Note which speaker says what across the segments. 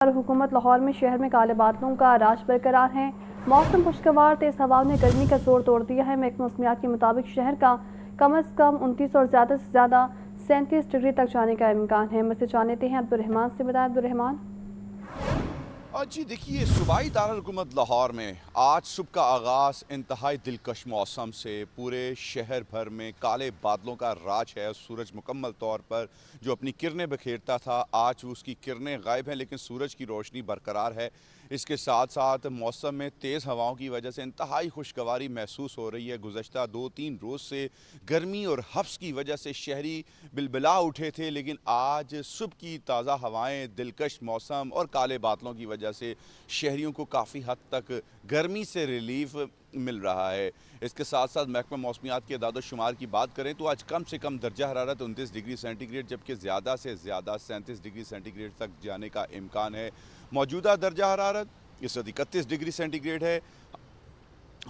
Speaker 1: حکومت لاہور میں شہر میں کالے بادلوں کا راج برقرار ہے۔ موسم خوشگوار، تیز ہواؤں نے گرمی کا زور توڑ دیا ہے۔ محکمہ موسمیات کے مطابق شہر کا کم از کم 29 اور زیادہ سے زیادہ 37 ڈگری تک جانے کا امکان ہے۔ مزید جانتے ہیں عبدالرحمان سے۔ بتائیں عبدالرحمان۔
Speaker 2: جی دیکھیے، صوبائی دارالحکومت لاہور میں آج صبح کا آغاز انتہائی دلکش موسم سے پورے شہر بھر میں کالے بادلوں کا راج ہے۔ سورج مکمل طور پر جو اپنی کرنیں بکھیرتا تھا، آج اس کی کرنیں غائب ہیں، لیکن سورج کی روشنی برقرار ہے۔ اس کے ساتھ ساتھ موسم میں تیز ہواؤں کی وجہ سے انتہائی خوشگواری محسوس ہو رہی ہے۔ گزشتہ 2-3 روز سے گرمی اور حبس کی وجہ سے شہری بلبلا اٹھے تھے، لیکن آج صبح کی تازہ ہوائیں، دلکش موسم اور کالے بادلوں کی وجہ سے شہریوں کو کافی حد تک گرمی سے ریلیف مل رہا ہے۔ اس کے ساتھ ساتھ محکمہ موسمیات کے اعداد و شمار کی بات کریں تو آج کم سے کم درجہ حرارت 29 ڈگری سینٹی گریڈ جبکہ زیادہ سے زیادہ 37 ڈگری سینٹی گریڈ تک جانے کا امکان ہے۔ موجودہ درجہ حرارت اس وقت 31 ڈگری سینٹی گریڈ ہے۔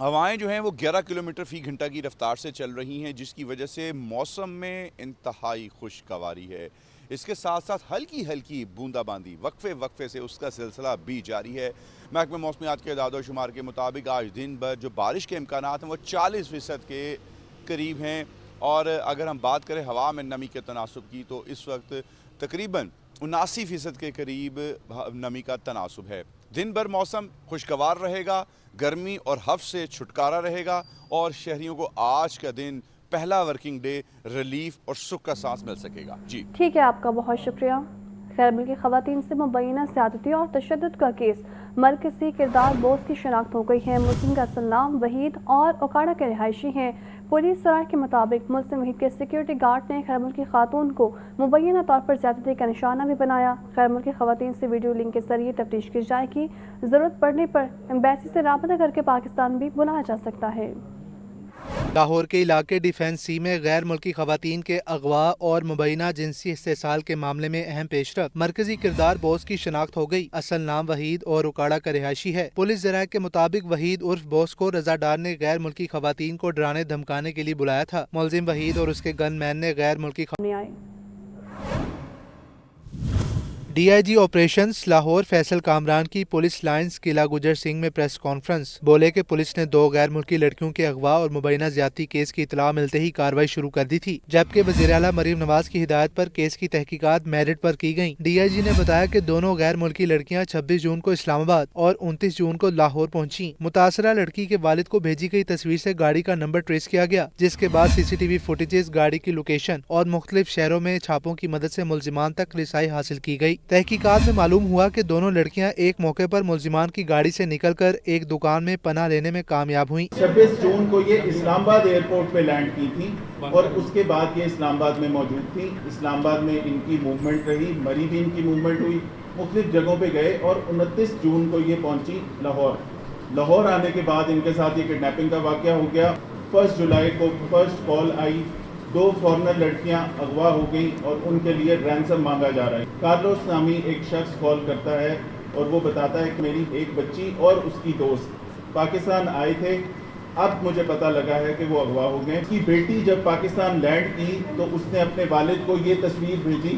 Speaker 2: ہوائیں جو ہیں وہ 11 کلومیٹر فی گھنٹہ کی رفتار سے چل رہی ہیں، جس کی وجہ سے موسم میں انتہائی خوشگواری ہے۔ اس کے ساتھ ساتھ ہلکی ہلکی بوندا باندی وقفے سے اس کا سلسلہ بھی جاری ہے۔ محکمہ موسمیات کے اعداد و شمار کے مطابق آج دن بھر جو بارش کے امکانات ہیں وہ 40% کے قریب ہیں، اور اگر ہم بات کریں ہوا میں نمی کے تناسب کی تو اس وقت تقریباً 79% کے قریب نمی کا تناسب ہے۔ دن بھر موسم خوشگوار رہے گا، گرمی اور حبس سے چھٹکارا رہے گا، اور شہریوں کو آج کا دن پہلا ورکنگ ڈے ریلیف اور سکھ کا سانس مل سکے گا۔ جی
Speaker 1: ٹھیک ہے، آپ کا بہت شکریہ۔ غیر ملکی خواتین سے مبینہ زیادتی اور تشدد کا کیس مرکزی کردار بوس کی شناخت ہو گئی ہے۔ ملزم کا اصل نام وحید اور اوکاڑا کے رہائشی ہیں۔ پولیس سرائے کے مطابق ملزم وحید کے سیکیورٹی گارڈ نے غیر ملکی خاتون کو مبینہ طور پر زیادتی کا نشانہ بھی بنایا۔ غیر ملکی خواتین سے ویڈیو لنک کے ذریعے تفتیش کی جائے گی۔ ضرورت پڑنے پر ایمبیسی سے رابطہ کر کے پاکستان بھی بلایا جا سکتا ہے۔
Speaker 3: لاہور کے علاقے ڈیفنس سی میں غیر ملکی خواتین کے اغوا اور مبینہ جنسی استحصال کے معاملے میں اہم پیش رفت۔ مرکزی کردار بوس کی شناخت ہو گئی۔ اصل نام وحید اور اوکاڑا کا رہائشی ہے۔ پولیس ذرائع کے مطابق وحید عرف بوس کو رضا ڈار نے غیر ملکی خواتین کو ڈرانے دھمکانے کے لیے بلایا تھا۔ ملزم وحید اور اس کے گن مین نے غیر ملکی D I G operations Lahore Faisal Kamran کی پولیس لائنز قلعہ گجر سنگھ میں پریس کانفرنس بولے کہ پولیس نے 2 غیر ملکی لڑکیوں کے اغوا اور مبینہ زیادتی کیس کی اطلاع ملتے ہی کارروائی شروع کر دی تھی، جبکہ وزیر اعلیٰ مریم نواز کی ہدایت پر کیس کی تحقیقات میرٹ پر کی گئیں۔ ڈی آئی جی نے بتایا کہ دونوں غیر ملکی لڑکیاں 26 جون کو اسلام آباد اور 29 جون کو لاہور پہنچیں۔ متاثرہ لڑکی کے والد کو بھیجی گئی تصویر سے گاڑی کا نمبر ٹریس کیا گیا، جس کے بعد سی سی ٹی وی فوٹیجز، گاڑی کی لوکیشن اور مختلف شہروں میں چھاپوں کی مدد سے ملزمان تک رسائی حاصل کی گئی۔ تحقیقات میں معلوم ہوا کہ دونوں لڑکیاں ایک موقع پر ملزمان کی گاڑی سے نکل کر ایک دکان میں پناہ لینے میں کامیاب ہوئیں۔
Speaker 4: 26 جون کو یہ اسلام آباد ایئرپورٹ پہ لینڈ کی تھی اور اس کے بعد یہ اسلام آباد میں موجود تھی۔ اسلام آباد میں ان کی موومنٹ رہی، مری بھی ان کی موومنٹ ہوئی، مختلف جگہوں پہ گئے اور 29 جون کو یہ پہنچی لاہور۔ لاہور آنے کے بعد ان کے ساتھ یہ کڈنیپنگ کا واقعہ ہو گیا۔ 1 جولائی کو فرسٹ کال آئی، 2 فارنر لڑکیاں اغوا ہو گئیں اور ان کے لیے رینسم مانگا جا رہا ہے۔ کارلوس نامی ایک شخص کال کرتا ہے اور وہ بتاتا ہے کہ میری ایک بچی اور اس کی دوست پاکستان آئے تھے، اب مجھے پتہ لگا ہے کہ وہ اغوا ہو گئے۔ اس کی بیٹی جب پاکستان لینڈ کی تو اس نے اپنے والد کو یہ تصویر بھیجی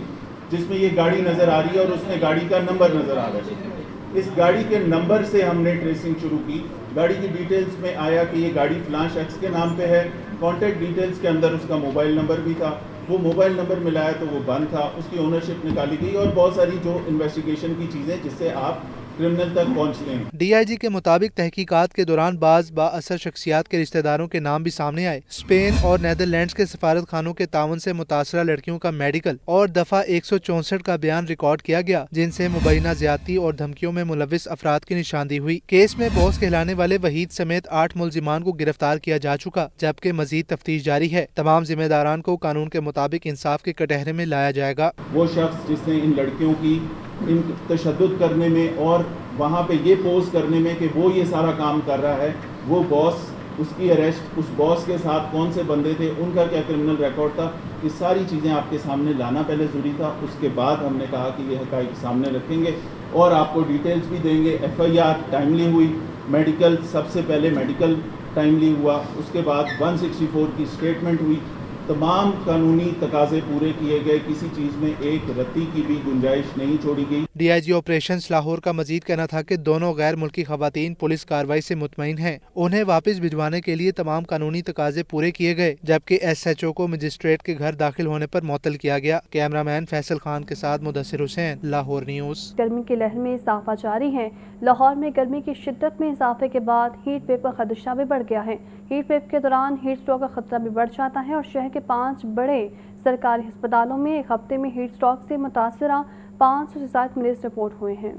Speaker 4: جس میں یہ گاڑی نظر آ رہی ہے اور اس میں گاڑی کا نمبر نظر آ رہا ہے۔ اس گاڑی کے نمبر سے ہم نے ٹریسنگ شروع کی۔ گاڑی کی ڈیٹیلز میں آیا کہ یہ گاڑی فلاں شخص کے نام پہ ہے۔ کانٹیکٹ ڈیٹیلز کے اندر اس کا موبائل نمبر بھی تھا، وہ موبائل نمبر ملایا تو وہ بند تھا، اس کی اونرشپ نکالی گئی اور بہت ساری جو انویسٹیگیشن کی چیزیں جس سے آپ کرمنل تک پہنچتے ہیں۔
Speaker 3: ڈی آئی جی کے مطابق تحقیقات کے دوران بعض با اثر شخصیات کے رشتہ داروں کے نام بھی سامنے آئے۔ اسپین اور نیدرلینڈز کے سفارت خانوں کے تعاون سے متاثرہ لڑکیوں کا میڈیکل اور دفعہ 164 کا بیان ریکارڈ کیا گیا، جن سے مبینہ زیادتی اور دھمکیوں میں ملوث افراد کی نشاندہی ہوئی۔ کیس میں باس کہلانے والے وحید سمیت 8 ملزمان کو گرفتار کیا جا چکا، جبکہ مزید تفتیش جاری ہے۔ تمام ذمہ داران کو قانون کے مطابق انصاف کے کٹہرے میں لایا جائے گا۔
Speaker 4: وہ شخص جس نے ان لڑکیوں کی ان تشدد کرنے میں اور وہاں پہ یہ پوز کرنے میں کہ وہ یہ سارا کام کر رہا ہے، وہ باس، اس کی اریسٹ، اس باس کے ساتھ کون سے بندے تھے، ان کا کیا کرمنل ریکارڈ تھا، یہ ساری چیزیں آپ کے سامنے لانا پہلے ضروری تھا۔ اس کے بعد ہم نے کہا کہ یہ حقائق سامنے رکھیں گے اور آپ کو ڈیٹیلز بھی دیں گے۔ ایف آئی آر ٹائملی ہوئی، میڈیکل سب سے پہلے میڈیکل ٹائملی ہوا، اس کے بعد 164 کی اسٹیٹمنٹ ہوئی तमाम कानूनी तकाजे पूरे किए गए, किसी चीज़ में एक रत्ती की भी गुंजाइश नहीं छोड़ी गई।
Speaker 3: डीआईजी ऑपरेशंस लाहौर का मजीद कहना था कि दोनों गैर मुल्की खवातीन पुलिस कार्रवाई से मुतमईन हैं। उन्हें वापस भिजवाने के लिए तमाम कानूनी तकाजे पूरे किए गए, जबकि SHO को मजिस्ट्रेट के घर दाखिल होने पर मुअत्तल किया गया। कैमरामैन फैसल खान के साथ मुदस्सिर हुसैन, लाहौर न्यूज़।
Speaker 1: गर्मी की लहर में इजाफा जारी है। लाहौर में गर्मी की शिद्दत में इजाफे के बाद हीट वेव का खदशा भी बढ़ गया है। हीट वेव के दौरान हीट स्ट्रोक का खतरा भी बढ़ जाता है और शहर के 5 बड़े सरकारी अस्पतालों में एक हफ्ते में हीट स्ट्रोक से मुतासरा 500 से ज्यादा मरीज रिपोर्ट हुए हैं।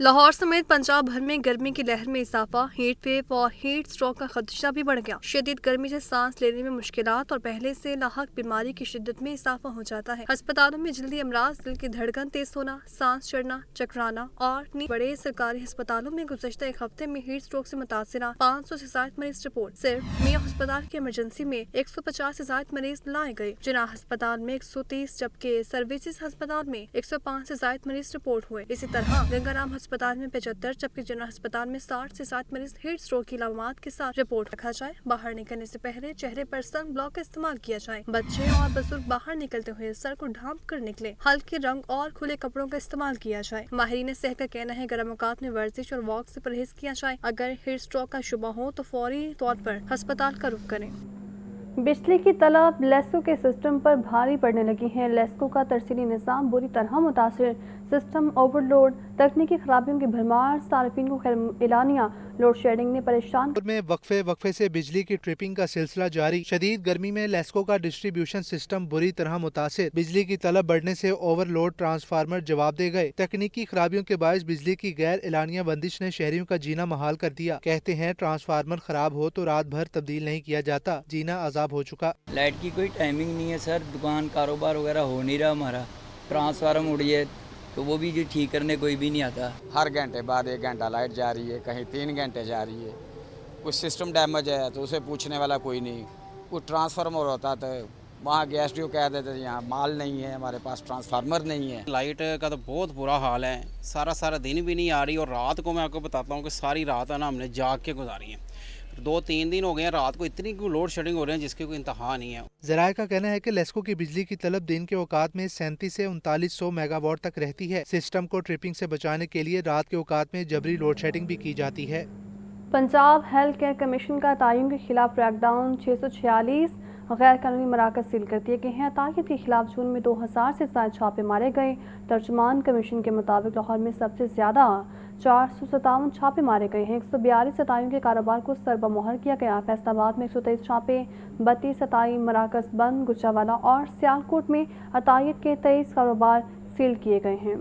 Speaker 1: लाहौर समेत पंजाब भर में गर्मी की लहर में इजाफा, हीट वेव और हीट स्ट्रोक का खदशा भी बढ़ गया। शदीद गर्मी से सांस लेने में मुश्किलात और पहले से लाहक बीमारी की शिद्दत में इजाफा हो जाता है। अस्पतालों में जल्दी अमराज, दिल की धड़कन तेज होना, सांस चढ़ना, चकराना और बड़े सरकारी अस्पतालों में गुज़श्ता एक हफ्ते में हीट स्ट्रोक से मुतासरा 500 से ज्यादा मरीज रिपोर्ट। सिर्फ मियां अस्पताल की इमरजेंसी में 150 से ज्यादा मरीज लाए गए। जिनाह अस्पताल में 130 जबकि सर्विसेज अस्पताल में 105 से ज्यादा मरीज रिपोर्ट हुए। इसी तरह गंगाराम अस्पताल में 75 जबकि जिनाह अस्पताल में 60 से 60 मरीज हीट स्ट्रोक की अलामात के साथ रिपोर्ट रखा जाए। बाहर निकलने से पहले चेहरे पर सन ब्लॉक का इस्तेमाल किया जाए। बच्चे और बुजुर्ग बाहर निकलते हुए सर को ढांप कर निकले। हल्के रंग और खुले कपड़ों का इस्तेमाल किया जाए। माहिरीन सेहत का कहना है गर्म औकात में वर्जिश और वॉक से परहेज किया जाए। अगर हीट स्ट्रोक का शुबा हो तो फौरी तौर पर अस्पताल का रुख करें। बिजली की तलब लेस्को के सिस्टम पर भारी पड़ने लगी है। लेस्को का तरसीली निज़ाम बुरी तरह मुतासिर, सिस्टम ओवरलोड, तकनीकी खराबियों की भरमार, सार्फिन को खैर एलानिया लोड शेडिंग ने परेशान।
Speaker 3: में वक्फे से बिजली की ट्रिपिंग का सिलसिला जारी। शदीद गर्मी में लेस्को का डिस्ट्रीब्यूशन सिस्टम बुरी तरह मुतासिर, बिजली की तलब बढ़ने से ओवरलोड ट्रांसफार्मर जवाब दे गए। तकनीकी खराबियों के बायस बिजली की गैर एलानिया बंदिश ने शहरियों का जीना महाल कर दिया। कहते हैं ट्रांसफार्मर खराब हो तो रात भर तब्दील नहीं किया जाता, जीना अजाब हो चुका।
Speaker 5: लाइट की कोई टाइमिंग नहीं है सर, दुकान कारोबार वगैरह हो नहीं रहा हमारा। ट्रांसफार्मर उड़ी है तो वो भी जो ठीक करने कोई भी नहीं आता।
Speaker 6: हर घंटे बाद 1 घंटा लाइट जा रही है, कहीं 3 घंटे जा रही है। कुछ सिस्टम डैमेज है तो उसे पूछने वाला कोई नहीं। कुछ ट्रांसफार्मर होता तो वहाँ गैस ड्यू कह देते यहाँ माल नहीं है, हमारे पास ट्रांसफार्मर नहीं है।
Speaker 7: लाइट का तो बहुत बुरा हाल है, सारा दिन भी नहीं आ रही और रात को मैं आपको बताता हूँ कि सारी रात है ना हमने जाग के गुजारी है। 2-3 दिन हो गए हैं रात को इतनी लोड शेडिंग हो रही है जिसकी कोई इंतहा नहीं है।
Speaker 3: ज़राए का कहना है कि लेस्को की बिजली की तलब दिन के औकात में 37 से 3900 मेगावाट तक रहती है। सिस्टम को ट्रिपिंग से बचाने के लिए रात के औकात में जबरी लोड शेडिंग भी की जाती है।
Speaker 1: पंजाब हेल्थ केयर कमीशन का तायुन के खिलाफ क्रैकडाउन, 646 गैर कानूनी मराकज सील कर दिए गए हैं। तायद के खिलाफ जून में 2000 से ज्यादा छापे मारे गए। तर्जुमान कमीशन के मुताबिक लाहौर में सबसे ज्यादा 457 छापे मारे गए हैं। 142 सताइयों के कारोबार को सरबा मोहर किया गया। फैसलाबाद में 123 छापे, 32 सताई मराकज बंद, गुजरावाला और सियालकोट में अतायद के 23 कारोबार सील किए गए हैं।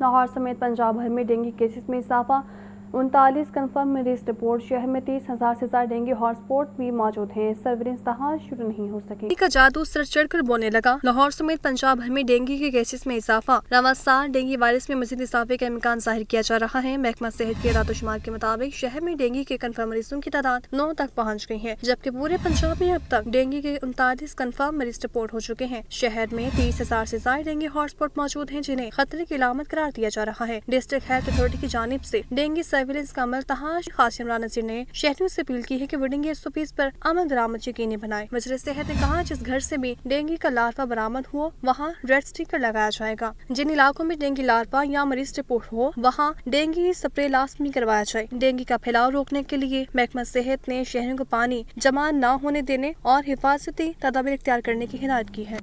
Speaker 1: लाहौर समेत पंजाब भर में डेंगू केसेस में इजाफा, 39 कन्फर्म मरीज रिपोर्ट। शहर में 30,000 से ज्यादा डेंगू हॉटस्पॉट भी मौजूद हैं। सर्विलेंस तहार शुरू नहीं हो सकी। का जादू सर चढ़कर बोने लगा। लाहौर समेत पंजाब भर में डेंगू के केसेस में इजाफा। रवासार डेंगू वायरस में मजीद इजाफे का इम्कान जाहिर किया जा रहा है। महकमा सेहत के रातोशुमार के मुताबिक शहर में डेंगू के कन्फर्म मरीजों की तादाद 9 तक पहुँच गई है, जबकि पूरे पंजाब में अब तक डेंगू के 39 कन्फर्म मरीज रिपोर्ट हो चुके हैं। शहर में 30,000 से ज्यादा डेंगू हॉटस्पॉट मौजूद है जिन्हें खतरे की अलामत करार दिया जा रहा है। डिस्ट्रिक्ट हेल्थ अथॉरिटी की जानिब से डेंगू सर्विलेंस का अमल तहाश खास इमरान नसीर ने शहरियों से अपील की है कि वो डेंगू SOPs पर अमल दरामद यकीनी बनाए। वज़ीर सेहत ने कहा जिस घर से भी डेंगू का लार्वा बरामद हो वहाँ रेड स्टिकर लगाया जाएगा। जिन इलाकों में डेंगू लार्वा या मरीज रिपोर्ट हो वहाँ डेंगू स्प्रे लाजमी करवाया जाए। डेंगू का फैलाव रोकने के लिए महकमा सेहत ने शहरों को पानी जमा न होने देने और हिफाजती तदाबीर इख्तियार करने की हिदायत की है।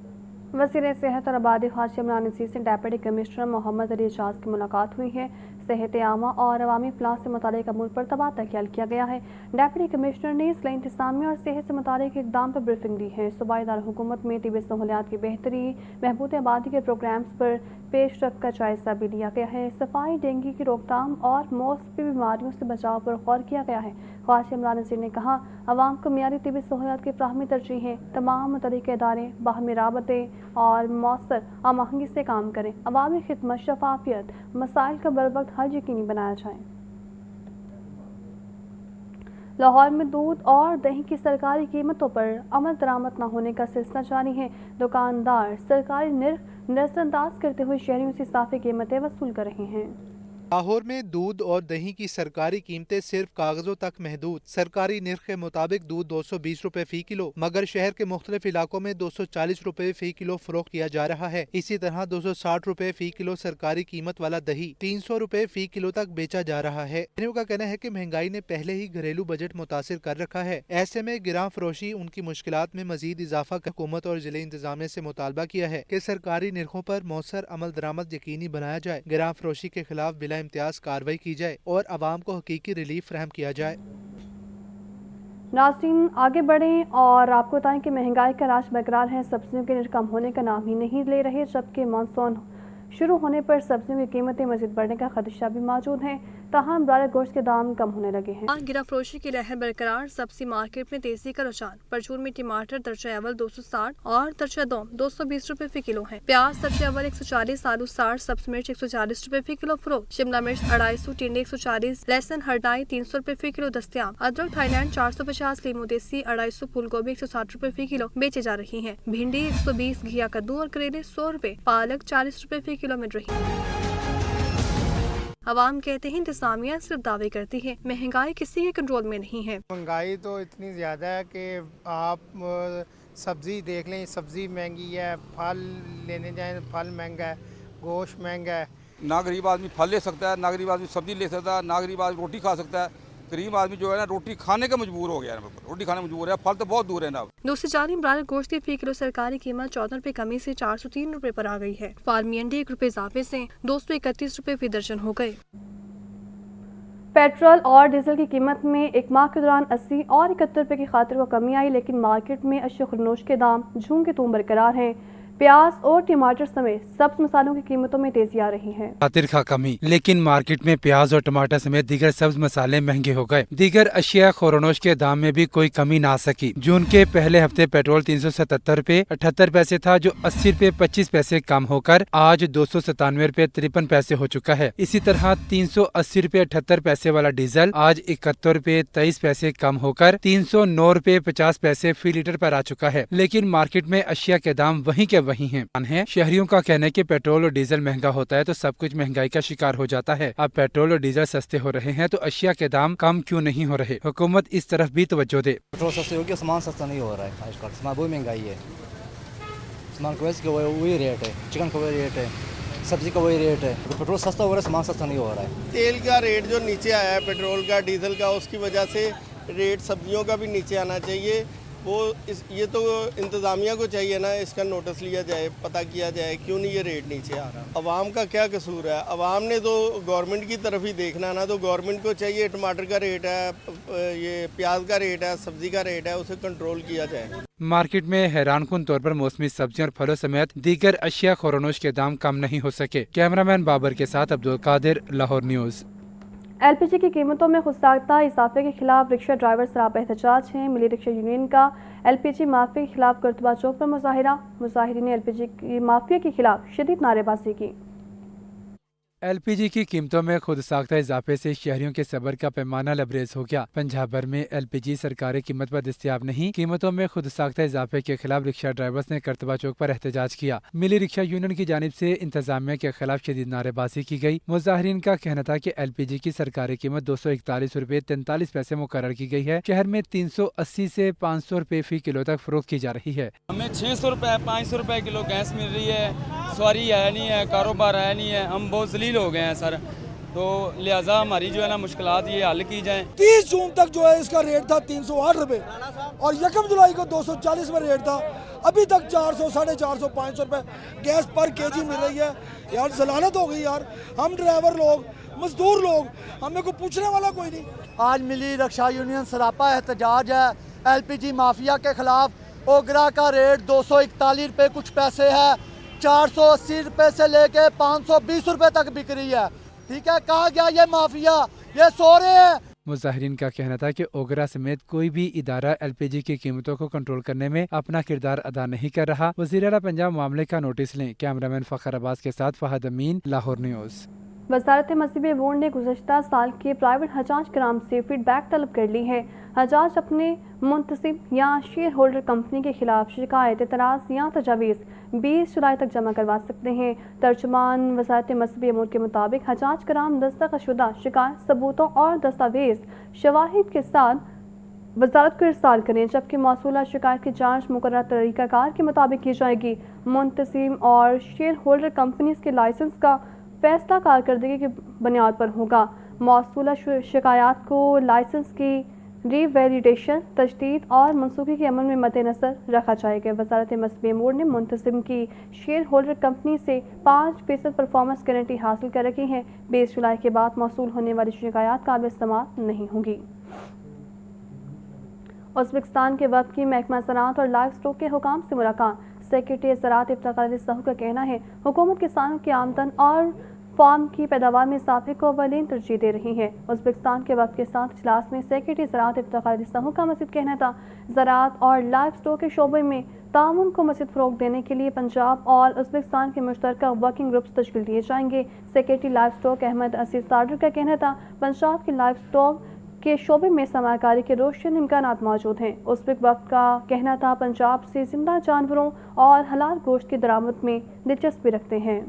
Speaker 1: वज़ीर सेहत और आबादी खास इमरान नसीर से डेप्यूटी कमिश्नर मोहम्मद अली एजाज की मुलाकात हुई है। सेहत आमा और अवामी फलाह से मुतालिक अमूर पर तबादला ख्याल किया गया है। डेप्यूटी कमिश्नर ने इसलिए इंतजामिया और सेहत से मुतालिक इकदाम पर ब्रीफिंग दी है। सूबाई दारकूमत में तिब्बी सहूलियात की बेहतरी, महबूद आबादी के प्रोग्राम्स पर पेशरफ का जायजा भी लिया गया है। सफाई, डेंगू की रोकथाम और मौसमी बीमारियों से बचाव पर गौर किया गया है। ख्वाजा इमरान नसीर ने कहा अवाम को मियारी तिब्बी सहूलियात की फ्राहमी तरजीह है। तमाम मुतल्लिक़ इदारे बाहमी राबते और मौसर आहंगी से काम करें। अवामी खिदमत, शफाफियत, मसाइल का बर वक्त हल यकीनी बनाया जाए। लाहौर में दूध और दही की सरकारी कीमतों पर अमल दरामद न होने का सिलसिला जारी है। दुकानदार सरकारी निर्ख नजरअंदाज करते हुए शहरियों से इजाफी कीमतें वसूल कर रहे हैं।
Speaker 3: लाहौर में दूध और दही की सरकारी कीमतें सिर्फ कागजों तक महदूद। सरकारी निर्ख के मुताबिक दूध 220 रुपए फी किलो, मगर शहर के मुख्तलिफ इलाकों में 240 रुपए फी किलो फरोख्त किया जा रहा है। इसी तरह 260 रुपए फी किलो सरकारी कीमत वाला दही 300 रुपए फी किलो तक बेचा जा रहा है। शहरियों का कहना है कि महंगाई ने पहले ही घरेलू बजट मुतासिर कर रखा है। ऐसे में गिरां फरोशी उनकी मुश्किलात में मजीद इजाफा कर हुकूमत और जिले इंतजामिया से मुतालबा किया है कि सरकारी निर्खों पर मौसर अमल दरामद यकीनी बनाया जाए, गिरां फरोशी के खिलाफ बिला इम्तियाज कार्रवाई की जाए और अवाम को हकीकी रिलीफ फराहम किया जाए।
Speaker 1: नाज़रीन, आगे बढ़ें और आपको बताएं कि महंगाई का राज बरकरार है। सब्जियों के रेट कम होने का नाम ही नहीं ले रहे, जबकि मानसून शुरू होने पर सब्जियों की कीमतें मजीद बढ़ने का खदशा भी मौजूद है। ताहम ब्रायलर गोश्त के दाम कम होने लगे हैं। गिरा फरोशी की लहर बरकरार, सब्जी मार्केट में तेजी का रुझान। परचून में टमाटर दर्जा अव्वल 260 और दर्जा दोम 220 रुपए फी किलो है। प्याज दर्जा अव्वल 140, आलू 60, सब्ज मिर्च 140 रुपए फी किलो फरोख्त। शिमला मिर्च 250, टिंडे 140, लहसुन हरडाई 300 रुपए फी किलो दस्तयाब। अदरक थाईलैंड 450, लीमू देसी 250, फूल गोभी 160 रुपए फी किलो बेचे जा रही है। भिंडी 120, घिया कद्दू और करेले 100 रुपए, पालक 40 रुपए फी किलो मिल रही है। अवाम कहते हैं इंतजामिया सिर्फ दावे करती है, महंगाई किसी के कंट्रोल में नहीं है।
Speaker 8: महंगाई तो इतनी ज़्यादा है कि आप सब्ज़ी देख लें, सब्ज़ी महंगी है, फल लेने जाएं फल महंगा है, गोश्त महंगा है।
Speaker 9: ना गरीब आदमी फल ले सकता है, ना गरीब आदमी सब्ज़ी ले सकता है, ना गरीब आदमी रोटी खा सकता है। गरीब आदमी जो है ना रोटी खाने का मजबूर हो गया है, रोटी खाने मजबूर है, फल तो बहुत दूर है ना।
Speaker 1: दूसरी जानिब ब्रायलर गोश्त की फी किलो सरकारी कीमत 14 रुपए कमी से 403 रुपए पर आ गई है। फार्मी अंडे 1 रुपए इजाफे से 231 रुपए फी दर्जन हो गए। पेट्रोल और डीजल की कीमत में एक माह के दौरान 80 और 71 रुपए की खातिर को कमी आई, लेकिन मार्केट में अशिया खुरनोश के दाम झूम के तूम बरकरार हैं। प्याज और टमाटर समेत सब्ज मसालों की कीमतों में तेजी आ रही है।
Speaker 10: खातिर का कमी, लेकिन मार्केट में प्याज और टमाटर समेत दीगर सब्ज मसाले महंगे हो गए। दीगर अशिया खोरनोश के दाम में भी कोई कमी ना सकी। जून के पहले हफ्ते पेट्रोल 377 रुपए 78 पैसे था, जो 80 रुपए 25 पैसे कम होकर आज 297 रुपए 53 पैसे हो चुका है। इसी तरह 380 रुपए 78 पैसे वाला डीजल आज 71 रुपए 23 पैसे कम होकर 309 रुपए 50 पैसे फी लीटर पर आ चुका है। लेकिन मार्केट में अशिया के दाम वहीं के वही हैं। शहरियों का कहना है कि पेट्रोल और डीजल महंगा होता है तो सब कुछ महंगाई का शिकार हो जाता है। अब पेट्रोल और डीजल सस्ते हो रहे हैं तो अशिया के दाम कम क्यों नहीं हो रहे? हुकूमत इस तरफ भी तवज्जो दे।
Speaker 11: पेट्रोल सस्ते हो गया, सामान सस्ता नहीं हो रहा है। आजकल सामान बहुत महंगाई है, सामान का वही रेट है, चिकन का वही रेट है, सब्जी का वही रेट है। पेट्रोल सस्ता हो रहा है, सामान सस्ता नहीं हो रहा है।
Speaker 12: तेल का रेट जो नीचे आया है, पेट्रोल का, डीजल का, उसकी वजह से रेट सब्जियों का भी नीचे आना चाहिए। ये तो इंतज़ामिया को चाहिए ना, इसका नोटिस लिया जाए, पता किया जाए क्यों नहीं ये रेट नीचे आ रहा। अवाम का क्या कसूर है? अवाम ने तो गवर्नमेंट की तरफ ही देखना ना, तो गवर्नमेंट को चाहिए टमाटर का रेट है, ये प्याज का रेट है, सब्जी का रेट है, उसे कंट्रोल किया जाए।
Speaker 10: मार्केट में हैरानकुन तौर पर मौसमी सब्जियों और फलों समेत दीगर अशिया खोरनोश के दाम कम नहीं हो सके। कैमरामैन बाबर के साथ अब्दुल कादिर, लाहौर न्यूज़।
Speaker 1: एलपीजी की कीमतों में खुदसाख्ता इजाफे के खिलाफ रिक्शा ड्राइवर सरापा एहतजाज हैं। मिली रिक्शा यूनियन का एलपीजी माफिया के खिलाफ करतबा चौक पर मुजाहिरा। मुजाहिरीन ने एलपीजी की माफिया के खिलाफ शदीद नारेबाजी की।
Speaker 10: एलपीजी की कीमतों में खुद साख्ता इजाफे से शहरियों के सब्र का पैमाना लबरेज हो गया। पंजाब भर में एलपीजी सरकारी कीमत पर दस्तयाब नहीं। कीमतों में खुद साख्ता इजाफे के खिलाफ रिक्शा ड्राइवर्स ने करतबा चौक पर एहतजाज किया। मिली रिक्शा यूनियन की जानिब से इंतजामिया के खिलाफ शदीद नारेबाजी की गई। मुजाहिरीन का कहना था कि एलपीजी की सरकारी कीमत 241 रुपए 43 पैसे मुकर्रर की गई है। शहर में 380 से 500 रुपए फी किलो तक फरोख्त की जा रही है।
Speaker 5: हमें 600 रुपए 500 रुपए किलो गैस मिल रही है, सवारी है नहीं है, कारोबार है नहीं है, हम बहुत जलील हो गए हैं सर। तो लिहाजा हमारी जो है ना मुश्किलात ये हल की जाए।
Speaker 13: 30 जून तक जो है इसका रेट था 308 रुपए और 1 जुलाई को 240 में रेट था। अभी तक 400, 450, 500 रुपए गैस पर केजी मिल रही है। यार जलालत हो गई यार। हम ड्राइवर लोग, मजदूर लोग, हमें को पूछने वाला कोई नहीं।
Speaker 11: आज मिली रक्षा यूनियन सरापा एहतजाज है एलपीजी माफिया के खिलाफ। ओगरा का रेट 241 रुपए कुछ पैसे है, 480 रुपए से लेके 520 रुपए तक बिक रही है। ठीक है, कहा गया ये माफिया, ये सो रहे हैं।
Speaker 10: मुजाहिरीन का कहना था कि ओगरा समेत कोई भी इदारा एलपीजी की कीमतों को कंट्रोल करने में अपना किरदार अदा नहीं कर रहा। वज़ीर आला पंजाब मामले का नोटिस लें। कैमरामैन फखर अब्बास के साथ फहद अमीन, लाहौर न्यूज़।
Speaker 1: वजारत मज़हबी बोर्ड ने गुज़श्ता साल के प्राइवेट हजाज कराम से फीडबैक तलब कर ली है। हजाज अपने मुंतसिब या शेयर होल्डर कंपनी के खिलाफ शिकायत, एतराज़ या तजावीज़ 20 जुलाई तक जमा करवा सकते हैं। तर्जुमान वजारत मज़हबी अमूर के मुताबिक हजाज कराम दस्तखतशुदा शिकायत सबूतों और दस्तावेज़ शवाहिद के साथ वजारत को इरसाल करें, जबकि मौसूला शिकायत की जाँच मुकर्रर तरीक़ाकार के मुताबिक की जाएगी। मुंतसिब और शेयर होल्डर कंपनीज के लाइसेंस का फैसला कारकर्दगी की बुनियाद पर होगा। मौसूला शिकायत को लाइसेंस की रीवैलिडेशन, तजदीद और मनसूखी के अमल में मद्देनज़र रखा जाएगा। वजारत मज़हबी अमूर ने मुंतसिब की शेयर होल्डर कंपनी से 5% परफॉर्मेंस गारंटी हासिल कर रखी है। 20 जुलाई के बाद मौसूल होने वाली शिकायत काबिल इस्तेमाल नहीं होंगी। उज़्बेकिस्तान के वक्त की महकमा ज़राअत और लाइव स्टॉक के हुकाम से मुलाकात। सेक्रेटरी ज़राअत इफ्तिखार अली साहू का कहना है, हुकूमत किसानों की आमदन और फार्म की पैदावार में इजाफे को अवलीन तरजीह दे रही है। उज़्बेकिस्तान के वक्त के साथ इजलास में सेक्रेटरी ज़राअत इफ्तिखार अली साहू का मज़ीद कहना था, ज़राअत और लाइव स्टॉक के शोबे में ताउन को मज़ीद फ़रोग़ देने के लिए पंजाब और उज़्बेकिस्तान के मुश्तरका वर्किंग ग्रुप्स तश्कील दिए जाएंगे। सेक्रेटरी लाइव स्टॉक अहमद असीस साडर का कहना था, पंजाब के लाइव स्टॉक के शोबे में सरमाकारी के रोशन इम्कानात मौजूद हैं। उज़्बेक वक्त का कहना था, पंजाब से जिंदा जानवरों और हलाल गोश्त की दरामद में दिलचस्पी रखते हैं।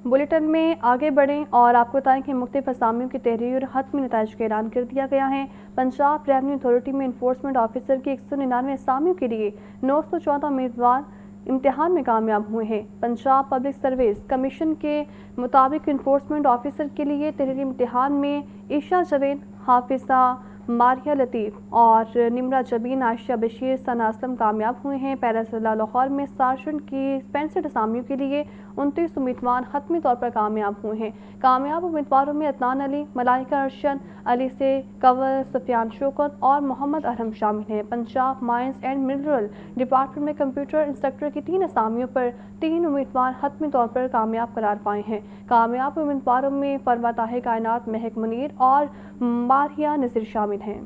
Speaker 1: बुलेटिन में आगे बढ़ें और आपको बताएं कि मुख्तलिफ असामियों की तहरीर और हतमी नताइज का ऐलान कर दिया गया है। पंजाब रेवन्यू अथॉरिटी में इन्फोर्समेंट ऑफिसर की 199 असामियों के लिए 914 उम्मीदवार इम्तिहान में कामयाब हुए हैं। पंजाब पब्लिक सर्विस कमीशन के मुताबिक इन्फोर्समेंट ऑफिसर के लिए तहरीरी इम्तिहान में ईशा जवेद, हाफिजा मारिया लतीफ़ और निमरा जबीन, आयशा बशीर, सना असलम कामयाब हुए हैं। पैरा जिला लाहौर में सार्जेंट की 65 असामियों के लिए 29 उम्मीदवार हतमी तौर पर कामयाब हुए हैं। कामयाब उम्मीदवारों में अदनान अली, मलाइका अरशद, अली से कंवर, सफियान शौकत और मोहम्मद अरहम शामिल हैं। Punjab mines and mineral department में कंप्यूटर इंस्ट्रक्टर की 3 असामियों पर 3 उम्मीदवार हतमी तौर पर कामयाब करार पाए हैं। कामयाब उम्मीदवारों में फरवा ताहे कायनात, महक मुनीर और मारिया नज़ीर शामिल हैं।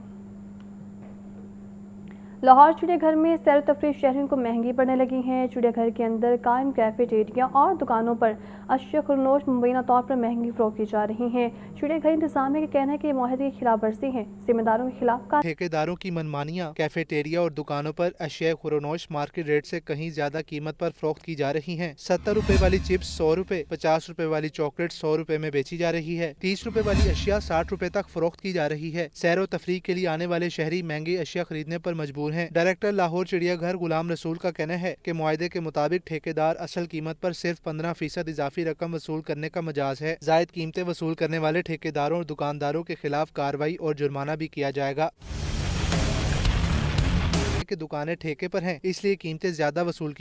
Speaker 1: लाहौर चिड़ियाघर में सैर तफरीह शहरियों को महंगी पड़ने लगी हैं। चिड़ियाघर के अंदर कायम कैफेटेरिया और दुकानों पर अशिया खुरनोश मुबैना तौर पर महंगी फरोख्त की जा रही हैं। चिड़ियाघर इंतजामिया का कहना है कि ये मुआहदे की खिलाफ वर्जी है। जिम्मेदारों के खिलाफ
Speaker 3: ठेकेदारों की मनमानियाँ, कैफेटेरिया और दुकानों पर अशिया खुरनोश मार्केट रेट से कहीं ज्यादा कीमत पर फरोख्त की जा रही हैं। 70 रुपए वाली चिप्स 100 रुपए, 50 रुपए वाली चॉकलेट 100 रुपए में बेची जा रही है। 30 रुपए वाली अशिया 60 रुपए तक फरोख्त की जा रही है। सैर व तफरीह के लिए आने वाले शहरी महंगी अशिया खरीदने पर मजबूर हैं। डायरेक्टर लाहौर चिड़ियाघर गुलाम रसूल का कहना है कि मुआहदे के मुताबिक ठेकेदार असल कीमत पर सिर्फ 15% इजाफी रकम वसूल करने का मजाज है। जायद कीमतें वसूल करने वाले ठेकेदारों और दुकानदारों के खिलाफ कार्रवाई और जुर्माना भी किया जाएगा। कि दुकानें ठेके पर हैं, इसलिए कीमतें ज्यादा वसूल की